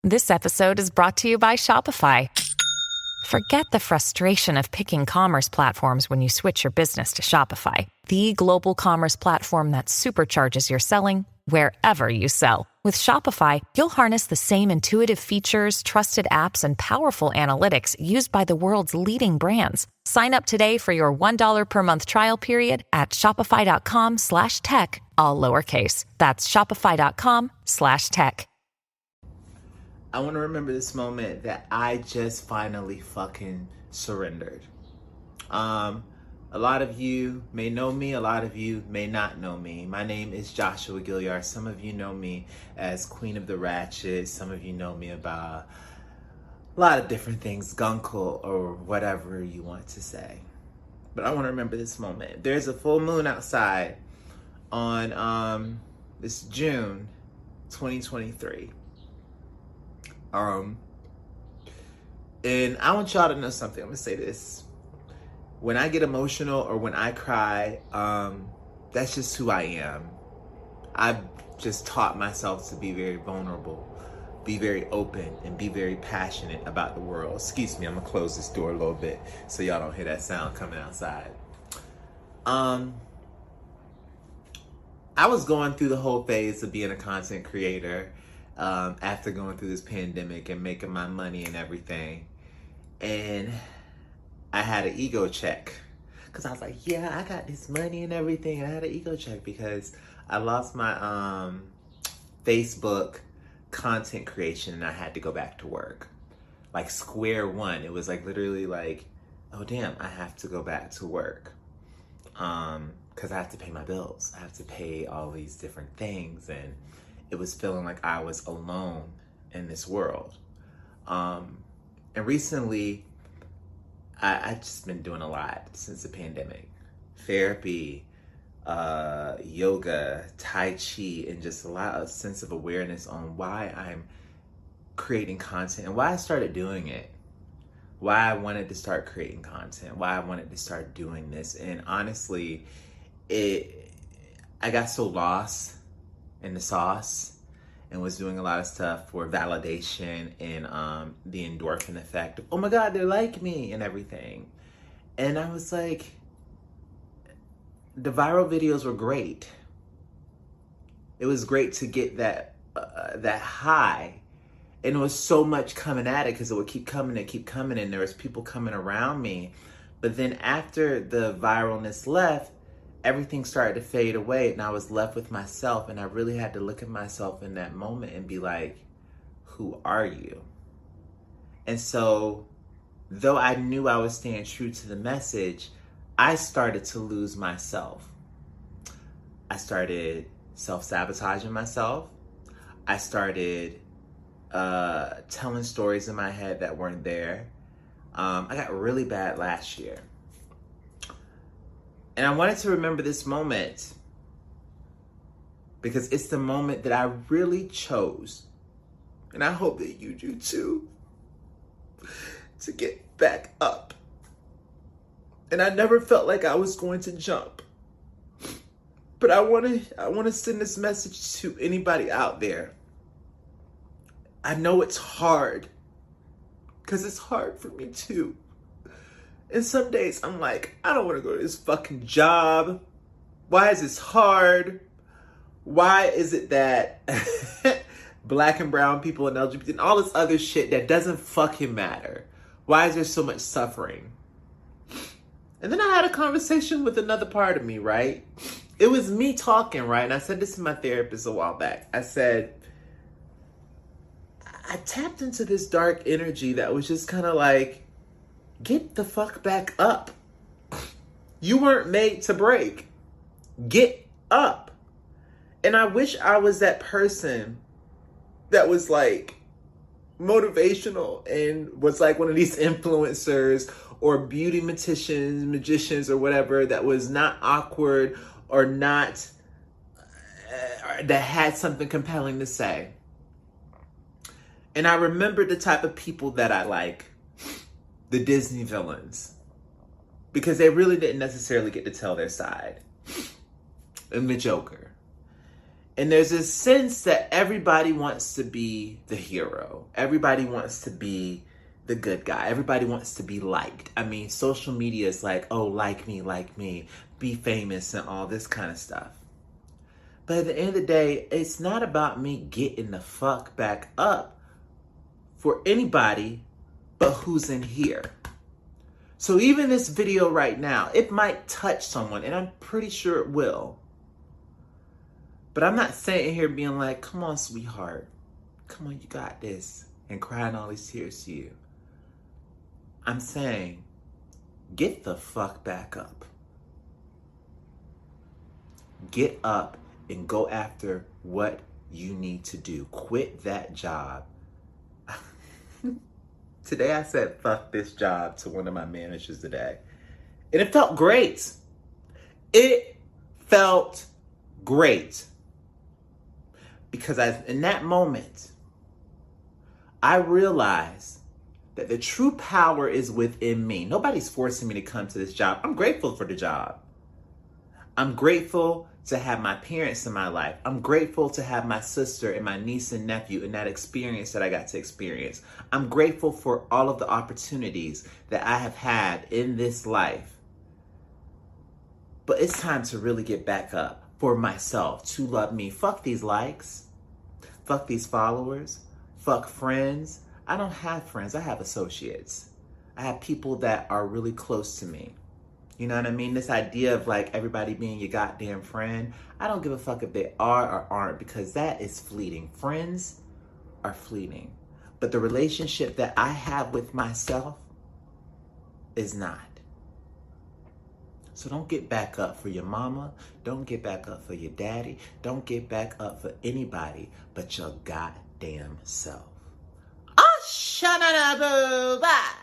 This episode is brought to you by Shopify. Forget the frustration of picking commerce platforms when you switch your business to Shopify, the global commerce platform that supercharges your selling wherever you sell. With Shopify, you'll harness the same intuitive features, trusted apps, and powerful analytics used by the world's leading brands. Sign up today for your $1 per month trial period at shopify.com/tech, all lowercase. That's shopify.com/tech. I want to remember this moment that I just finally fucking surrendered. A lot of you may know me, a lot of you may not know me. My name is Joshua Gilliard. Some of you know me as Queen of the Ratchet. Some of you know me about a lot of different things, gunkle or whatever you want to say. But I want to remember this moment. There's a full moon outside on this June 2023. And I want y'all to know something. I'm gonna say this. When I get emotional or when I cry, that's just who I am. I've just taught myself to be very vulnerable, be very open, and be very passionate about the world. Excuse me, I'm gonna close this door a little bit so y'all don't hear that sound coming outside. I was going through the whole phase of being a content creator. After going through this pandemic and making my money and everything. And I had an ego check. Because I was like, yeah, I got this money and everything. And I had an ego check because I lost my Facebook content creation and I had to go back to work. Like square one. It was like literally like, oh damn, I have to go back to work. Because I have to pay my bills. I have to pay all these different things. And it was feeling like I was alone in this world. And recently, I've just been doing a lot since the pandemic. Therapy, yoga, Tai Chi, and just a lot of sense of awareness on why I'm creating content and why I started doing it. Why I wanted to start creating content, why I wanted to start doing this. And honestly, I got so lost in the sauce and was doing a lot of stuff for validation and the endorphin effect of, oh my God, they like me and everything. And I was like, the viral videos were great. It was great to get that high. And it was so much coming at it because it would keep coming and keep coming. And there was people coming around me. But then after the viralness left, everything started to fade away and I was left with myself, and I really had to look at myself in that moment and be like, who are you? And so, though I knew I was staying true to the message, I started to lose myself. I started self-sabotaging myself. I started telling stories in my head that weren't there. I got really bad last year. And I wanted to remember this moment because it's the moment that I really chose, and I hope that you do too, to get back up. And I never felt like I was going to jump. But I want to send this message to anybody out there. I know it's hard because it's hard for me too. And some days I'm like, I don't want to go to this fucking job. Why is this hard? Why is it that black and brown people and LGBT and all this other shit that doesn't fucking matter? Why is there so much suffering? And then I had a conversation with another part of me, right? It was me talking, right? And I said this to my therapist a while back. I said, I tapped into this dark energy that was just kind of like, get the fuck back up. You weren't made to break. Get up. And I wish I was that person that was like motivational and was like one of these influencers or beauty magicians or whatever that was not awkward or not, that had something compelling to say. And I remember the type of people that I like. The Disney villains, because they really didn't necessarily get to tell their side. And the Joker. And there's this sense that everybody wants to be the hero. Everybody wants to be the good guy. Everybody wants to be liked. I mean, social media is like, oh, like me, be famous and all this kind of stuff. But at the end of the day, it's not about me getting the fuck back up for anybody but who's in here. So even this video right now, it might touch someone, and I'm pretty sure it will. But I'm not sitting here being like, come on, sweetheart. Come on, you got this. And crying all these tears to you. I'm saying, get the fuck back up. Get up and go after what you need to do. Quit that job. Today I said, fuck this job to one of my managers today. And it felt great. It felt great. Because in that moment, I realized that the true power is within me. Nobody's forcing me to come to this job. I'm grateful for the job. I'm grateful to have my parents in my life. I'm grateful to have my sister and my niece and nephew and that experience that I got to experience. I'm grateful for all of the opportunities that I have had in this life. But it's time to really get back up for myself, to love me. Fuck these likes. Fuck these followers. Fuck friends. I don't have friends. I have associates. I have people that are really close to me. You know what I mean? This idea of like everybody being your goddamn friend. I don't give a fuck if they are or aren't, because that is fleeting. Friends are fleeting. But the relationship that I have with myself is not. So don't get back up for your mama. Don't get back up for your daddy. Don't get back up for anybody but your goddamn self. Ashanana, boo, bye.